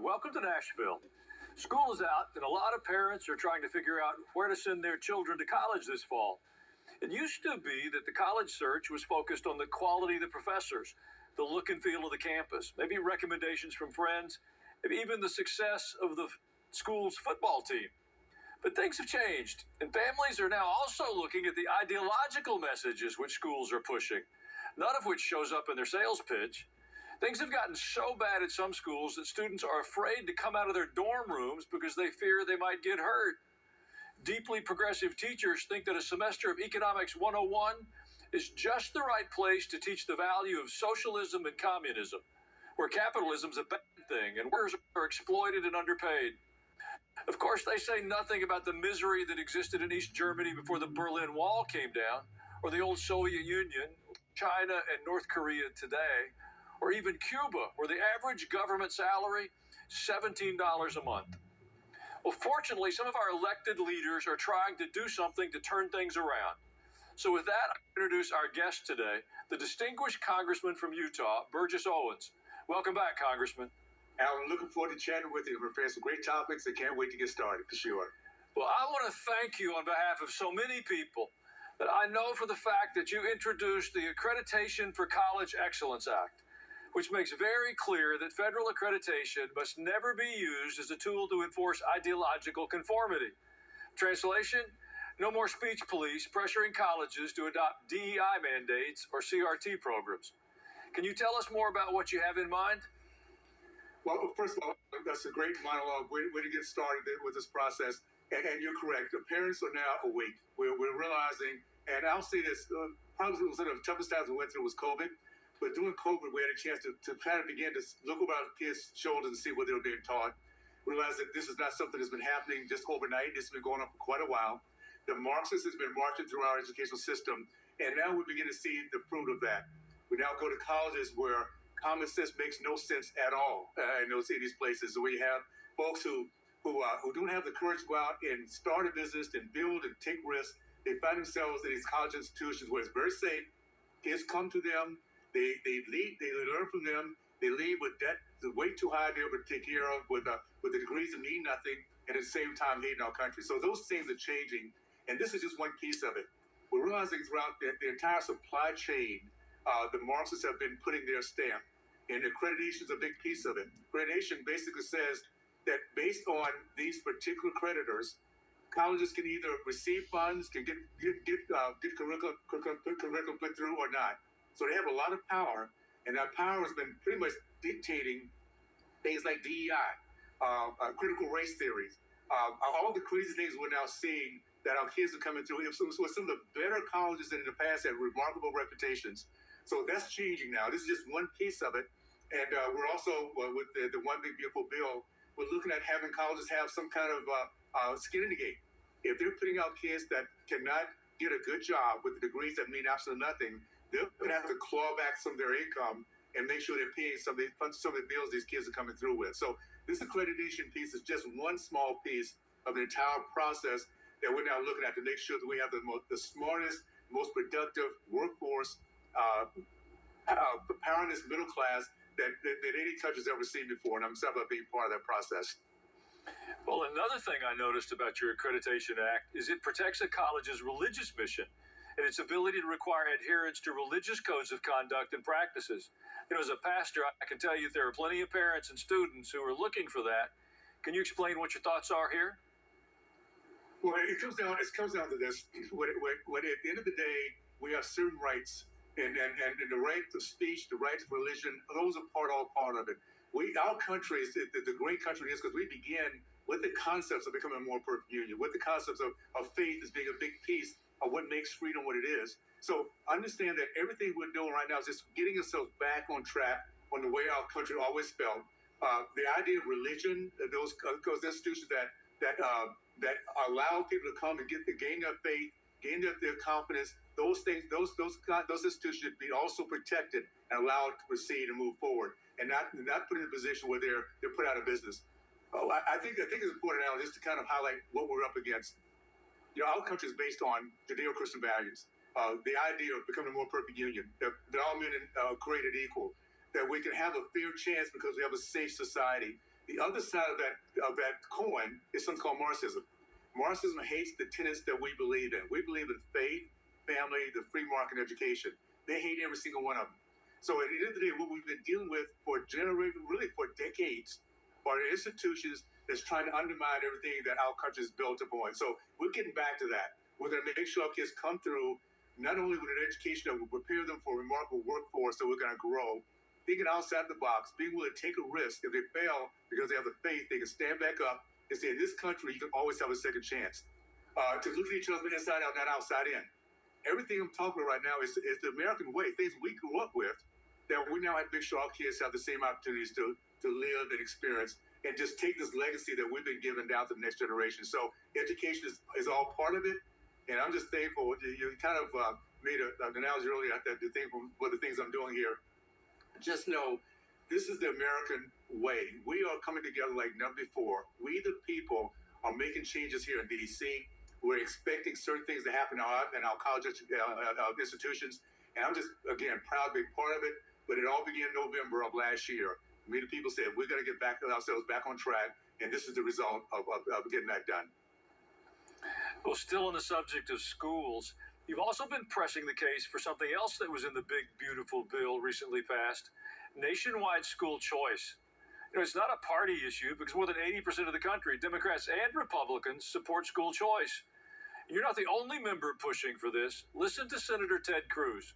Welcome to Nashville. School is out, and a lot of parents are trying to figure out where to send their children to college this fall. It used to be that the college search was focused on the quality of the professors, the look and feel of the campus, maybe recommendations from friends, maybe even the success of the school's football team. But things have changed, and families are now also looking at the ideological messages which schools are pushing, none of which shows up in their sales pitch. Things have gotten so bad at some schools that students are afraid to come out of their dorm rooms because they fear they might get hurt. Deeply progressive teachers think that a semester of Economics 101 is just the right place to teach the value of socialism and communism, where capitalism is a bad thing and workers are exploited and underpaid. Of course, they say nothing about the misery that existed in East Germany before the Berlin Wall came down, or the old Soviet Union, China, and North Korea today, or even Cuba, where the average government salary is $17 a month. Well, fortunately, some of our elected leaders are trying to do something to turn things around. So with that, I introduce our guest today, the distinguished congressman from Utah, Burgess Owens. Welcome back, Congressman. Alan, looking forward to chatting with you. We're preparing some great topics. I can't wait to get started, for sure. Well, I want to thank you on behalf of so many people that I know for the fact that you introduced the Accreditation for College Excellence Act, which makes very clear that federal accreditation must never be used as a tool to enforce ideological conformity. Translation: no more speech police pressuring colleges to adopt DEI mandates or CRT programs. Can you tell us more about what you have in mind? Well, first of all, that's a great monologue. Way to get started with this process. And you're correct. The parents are now awake. We're realizing, and I'll say this, probably one of the toughest times we went through was COVID. But during COVID, we had a chance to kind of begin to look over our kids' shoulders and see what they were being taught. Realize that this is not something that's been happening just overnight. This has been going on for quite a while. The Marxist has been marching through our educational system, and now we begin to see the fruit of that. We now go to colleges where common sense makes no sense at all in these places. So we have folks who don't have the courage to go out and start a business and build and take risks. They find themselves in these college institutions where it's very safe. Kids come to them. They lead, they learn from them. They leave with debt way too high to be able to take care of, with the degrees that mean nothing, and at the same time hating our country. So those things are changing, and this is just one piece of it. We're realizing throughout the entire supply chain, the Marxists have been putting their stamp, and accreditation is a big piece of it. Accreditation basically says that based on these particular creditors, colleges can either receive funds, can get curriculum put through or not. So they have a lot of power, and that power has been pretty much dictating things like DEI, critical race theories, all the crazy things we're now seeing that our kids are coming through. Some of the better colleges in the past had remarkable reputations. So that's changing now. This is just one piece of it. And we're also, with the One Big Beautiful Bill, we're looking at having colleges have some kind of skin in the game. If they're putting out kids that cannot get a good job with the degrees that mean absolutely nothing, they're going to have to claw back some of their income and make sure they're paying some of the bills these kids are coming through with. So this accreditation piece is just one small piece of the entire process that we're now looking at to make sure that we have the smartest, most productive workforce, powering this middle class that any country's ever seen before. And I'm excited about being part of that process. Well, another thing I noticed about your Accreditation Act is it protects a college's religious mission and its ability to require adherence to religious codes of conduct and practices. You know, as a pastor, I can tell you there are plenty of parents and students who are looking for that. Can you explain what your thoughts are here? Well, it comes down to this. When at the end of the day, we have certain rights, and the right of speech, the right of religion, those are all part of it. Our country is the great country it is because we began with the concepts of becoming a more perfect union, with the concepts of faith as being a big piece of what makes freedom what it is. So understand that everything we're doing right now is just getting ourselves back on track on the way our country always felt. The idea of religion, those institutions that allow people to come and gain their faith, gain their confidence, those things, those institutions should be also protected and allowed to proceed and move forward, and not put in a position where they're put out of business. I think it's important now just to kind of highlight what we're up against. You know, our country is based on Judeo-Christian values. The idea of becoming a more perfect union, that all men are created equal, that we can have a fair chance because we have a safe society. The other side of that coin is something called Marxism. Marxism hates the tenets that we believe in. We believe in faith, family, the free market education. They hate every single one of them. So at the end of the day, what we've been dealing with for really for decades, are institutions that's trying to undermine everything that our country is built upon. So we're getting back to that. We're going to make sure our kids come through not only with an education that will prepare them for a remarkable workforce that we're going to grow, thinking outside the box, being willing to take a risk. If they fail because they have the faith, they can stand back up and say, in this country, you can always have a second chance. To look at each other inside out, not outside in. Everything I'm talking about right now is the American way, things we grew up with, that we now have to make sure our kids have the same opportunities to live and experience and just take this legacy that we've been given down to the next generation. So education is all part of it. And I'm just thankful. You kind of made an analogy earlier that the thing from one of the things I'm doing here. Just know this is the American way. We are coming together like never before. We, the people, are making changes here in D.C. We're expecting certain things to happen in our college institutions. And I'm just, again, proud to be part of it. But it all began in November of last year. Me, the people said, we're going to get ourselves back on track. And this is the result of getting that done. Well, still on the subject of schools, you've also been pressing the case for something else that was in the big, beautiful bill recently passed, nationwide school choice. It's not a party issue because more than 80% of the country, Democrats and Republicans, support school choice. You're not the only member pushing for this. Listen to Senator Ted Cruz.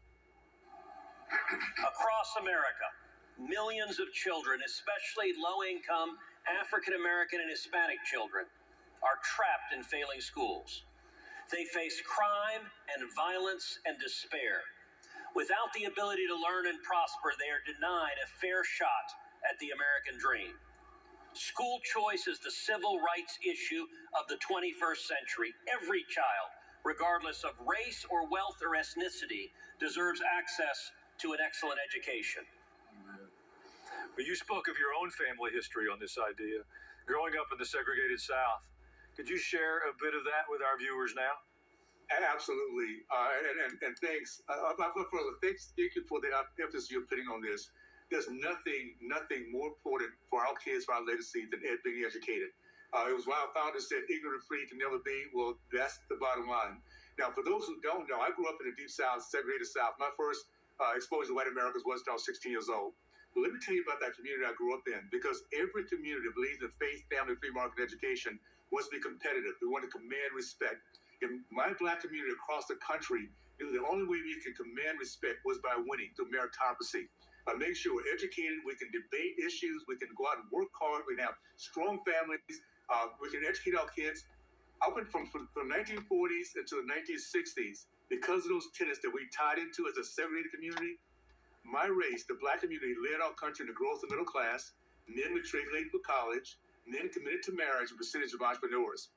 Across America, millions of children, especially low-income African-American and Hispanic children, are trapped in failing schools. They face crime and violence and despair. Without the ability to learn and prosper, they are denied a fair shot at the American dream. School choice is the civil rights issue of the 21st century. Every child, regardless of race or wealth or ethnicity, deserves access to an excellent education. Well, you spoke of your own family history on this idea, growing up in the segregated South. Could you share a bit of that with our viewers now? Absolutely. And thanks. Thank you for the emphasis you're putting on this. There's nothing more important for our kids, for our legacy, than being educated. It was why our founder said, ignorant and free can never be. Well, that's the bottom line. Now, for those who don't know, I grew up in the deep South, segregated South. My first exposure to white Americans was when I was 16 years old. But let me tell you about that community I grew up in, because every community believes in faith, family, free market education wants to be competitive. We want to command respect. In my Black community across the country, the only way we can command respect was by winning through meritocracy. By making sure we're educated, we can debate issues, we can go out and work hard, we can have strong families, we can educate our kids. Up from the 1940s until the 1960s, because of those tenets that we tied into as a segregated community, my race, the Black community, led our country in the growth of the middle class, men matriculated for college, men committed to marriage, and percentage of entrepreneurs.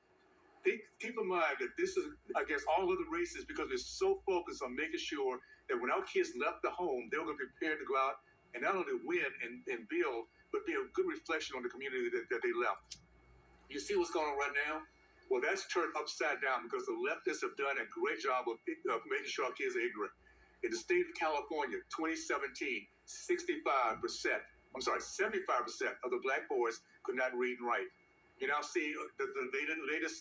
Keep in mind that this is against all other races, because we're so focused on making sure that when our kids left the home, they were going to be prepared to go out and not only win and build, but be a good reflection on the community that they left. You see what's going on right now? Well, that's turned upside down because the leftists have done a great job of making sure our kids are ignorant. In the state of California, 2017, 75% of the Black boys could not read and write. You now see the latest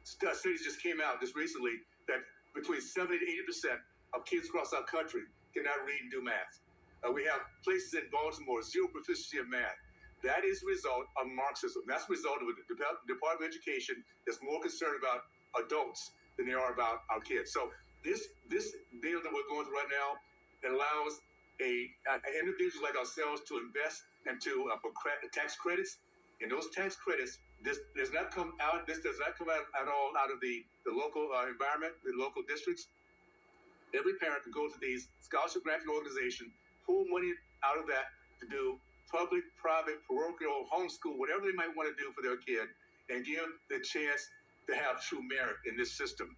studies just came out just recently that between 70 to 80% of kids across our country cannot read and do math. We have places in Baltimore, zero proficiency in math. That is a result of Marxism. That's a result of a Department of Education that's more concerned about adults than they are about our kids. So this deal that we're going through right now, it allows an individual like ourselves to invest into for tax credits. And those tax credits, this does not come out at all out of the local environment, the local districts. Every parent can go to these scholarship granting organizations, pull money out of that to do public, private, parochial, homeschool, whatever they might want to do for their kid, and give the chance to have true merit in this system.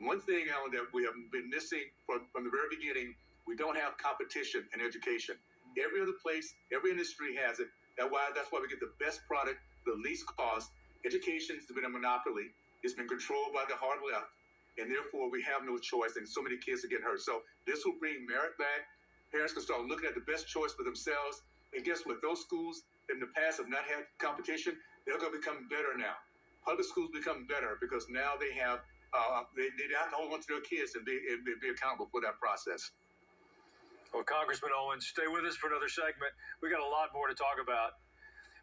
One thing, Alan, that we have been missing from the very beginning, we don't have competition in education. Every other place, every industry has it. That's why we get the best product, the least cost. Education has been a monopoly. It's been controlled by the hard left, and therefore we have no choice, and so many kids are getting hurt. So this will bring merit back. Parents can start looking at the best choice for themselves. And guess what? Those schools, in the past have not had competition, they're going to become better now. Public schools become better because now they have they have to hold on to their kids and be accountable for that process. Well, Congressman Owens, stay with us for another segment. We got a lot more to talk about.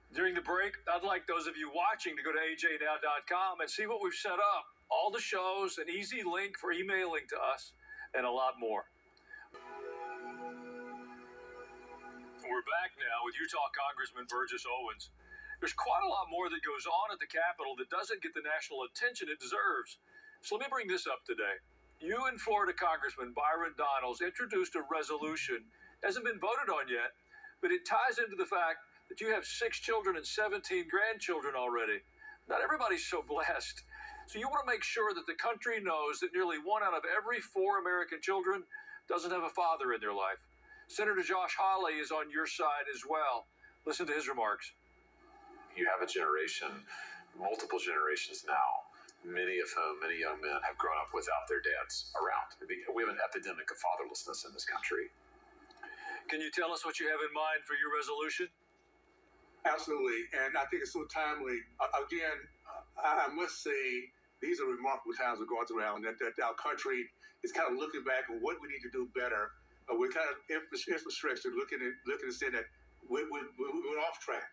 During the break, I'd like those of you watching to go to ajnow.com and see what we've set up. All the shows, an easy link for emailing to us, and a lot more. We're back now with Utah Congressman Burgess Owens. There's quite a lot more that goes on at the Capitol that doesn't get the national attention it deserves. So let me bring this up today. You and Florida Congressman Byron Donalds introduced a resolution. It hasn't been voted on yet, but it ties into the fact that you have 6 children and 17 grandchildren already. Not everybody's so blessed. So you want to make sure that the country knows that nearly 1 out of every 4 American children doesn't have a father in their life. Senator Josh Hawley is on your side as well. Listen to his remarks. You have a generation, multiple generations now, many of whom, many young men, have grown up without their dads around. We have an epidemic of fatherlessness in this country. Can you tell us what you have in mind for your resolution? Absolutely, and I think it's so timely. Again, I must say these are remarkable times we're going through, Alan, that our country is kind of looking back on what we need to do better. We're kind of infrastructure looking to say that we're off track.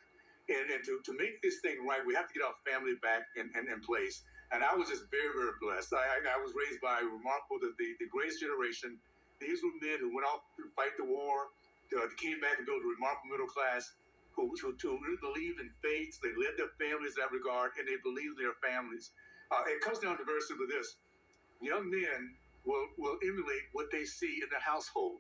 And to make this thing right, we have to get our family back in place. And I was just very, very blessed. I was raised by the greatest generation. These were men who went off to fight the war, came back and built a remarkable middle class who really believed in faith. They led their families in that regard, and they believed in their families. It comes down to very simply this. Young men will emulate what they see in the household.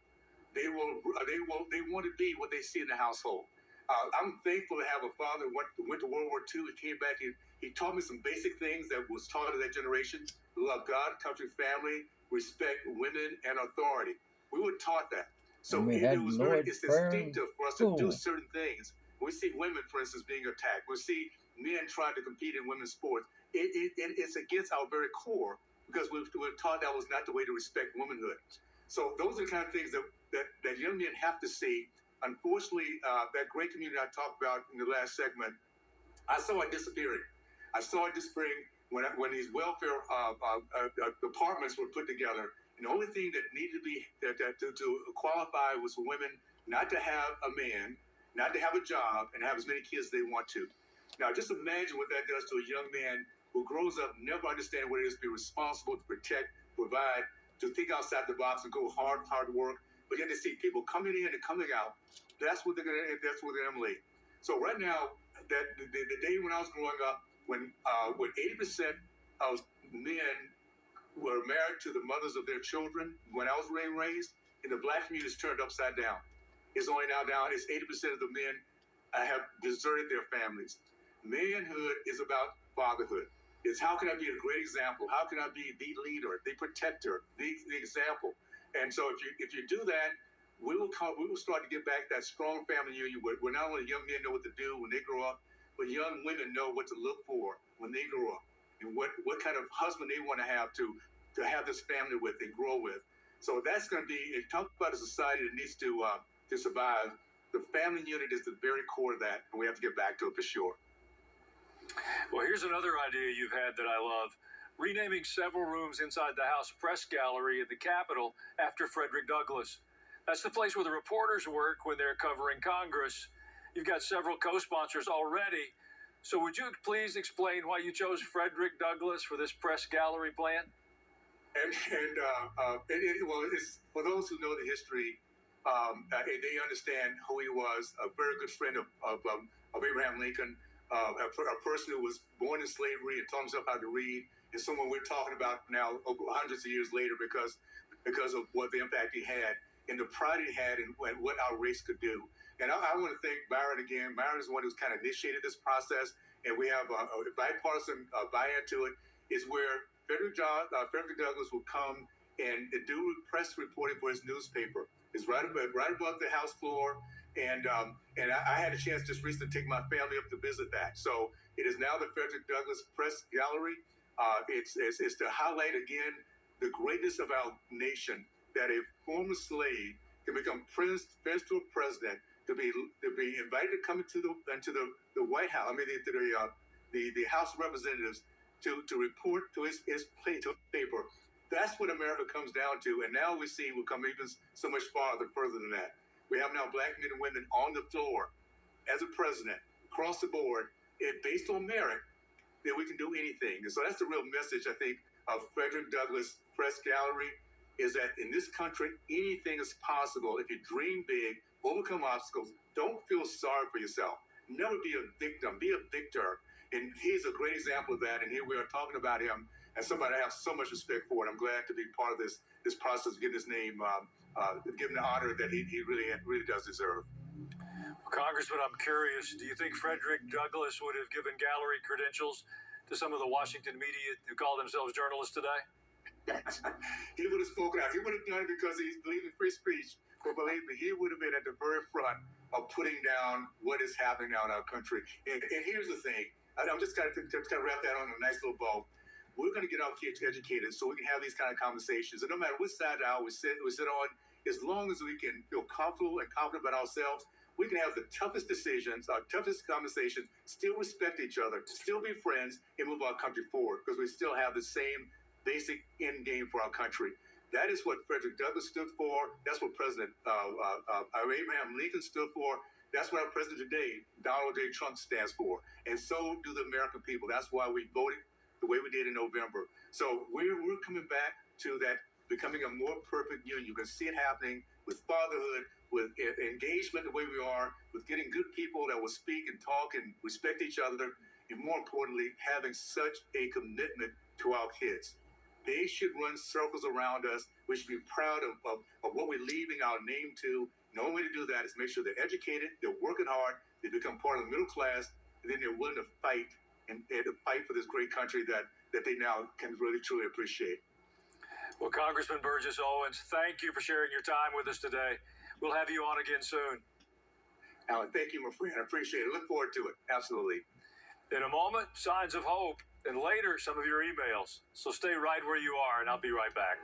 They want to be what they see in the household. I'm thankful to have a father who went to World War II. He came back and he taught me some basic things that was taught to that generation: love God, country, family, respect women, and authority. We were taught that. So it's instinctive for us to do certain things. We see women, for instance, being attacked. We see men trying to compete in women's sports. It's against our very core because we're taught that was not the way to respect womanhood. So those are the kind of things that young men have to see. Unfortunately, that great community I talked about in the last segment, I saw it disappearing. I saw it disappearing when these welfare departments were put together. And the only thing that needed to be to qualify was for women not to have a man, not to have a job, and have as many kids as they want to. Now, just imagine what that does to a young man who grows up never understanding what it is to be responsible, to protect, provide, to think outside the box and go hard work. But yet to see people coming in and coming out, that's what they're gonna emulate. So right now, that the day when I was growing up, when 80% of men were married to the mothers of their children, when I was being raised, in the black community, it's turned upside down. It's only now down. It's 80% of the men have deserted their families. Manhood is about fatherhood. It's how can I be a great example? How can I be the leader, the protector, the example? And so if you do that, we will start to get back that strong family union where not only young men know what to do when they grow up, but young women know what to look for when they grow up and what kind of husband they want to have have this family with and grow with. So that's going to be, if you talk about a society that needs to survive, the family unit is the very core of that, and we have to get back to it for sure. Well, here's another idea you've had that I love. Renaming several rooms inside the House Press Gallery at the Capitol after Frederick Douglass. That's the place where the reporters work when they're covering Congress. You've got several co-sponsors already. So would you please explain why you chose Frederick Douglass for this press gallery plan? It's for those who know the history, they understand who he was, a very good friend of Abraham Lincoln, a person who was born in slavery and taught himself how to read, and someone we're talking about now hundreds of years later because of what the impact he had and the pride he had and what our race could do. And I want to thank Byron again. Byron is the one who's kind of initiated this process, and we have a bipartisan buy-in to it. Is where Frederick Douglass will come and do press reporting for his newspaper. It's right above the House floor, and I had a chance just recently to take my family up to visit that. So it is now the Frederick Douglass Press Gallery. It's to highlight again the greatness of our nation, that a former slave can become president to be invited to come into the White House. I mean, the House of Representatives to report to his paper. That's what America comes down to. And now we see we'll come even so much further than that. We have now black men and women on the floor as a president across the board, based on merit, that we can do anything. And so that's the real message, I think, of Frederick Douglass Press Gallery, is that in this country, anything is possible if you dream big, overcome obstacles. Don't feel sorry for yourself. Never be a victim. Be a victor. And he's a great example of that. And here we are talking about him as somebody I have so much respect for. And I'm glad to be part of this process of getting his name, given the honor that he really does deserve. Congressman, I'm curious, do you think Frederick Douglass would have given gallery credentials to some of the Washington media who call themselves journalists today? He would have spoken out. He would have done it because he believed in free speech. But believe me, he would have been at the very front of putting down what is happening now in our country. And here's the thing. I'm just going to wrap that on a nice little bow. We're going to get our kids educated so we can have these kind of conversations. And no matter which side of the aisle we sit on, as long as we can feel comfortable and confident about ourselves, we can have the toughest decisions, our toughest conversations, still respect each other, still be friends, and move our country forward because we still have the same basic end game for our country. That is what Frederick Douglass stood for. That's what President Abraham Lincoln stood for. That's what our president today, Donald J. Trump, stands for. And so do the American people. That's why we voted the way we did in November. So we're coming back to that, becoming a more perfect union. You can see it happening with fatherhood, with engagement the way we are, with getting good people that will speak and talk and respect each other, and more importantly, having such a commitment to our kids. They should run circles around us. We should be proud of what we're leaving our name to. The only way to do that is make sure they're educated, they're working hard, they become part of the middle class, and then they're willing to fight and to fight for this great country that they now can really, truly appreciate. Well, Congressman Burgess Owens, thank you for sharing your time with us today. We'll have you on again soon. Alan, thank you, my friend. I appreciate it. Look forward to it. Absolutely. In a moment, signs of hope, and later, some of your emails. So stay right where you are, and I'll be right back.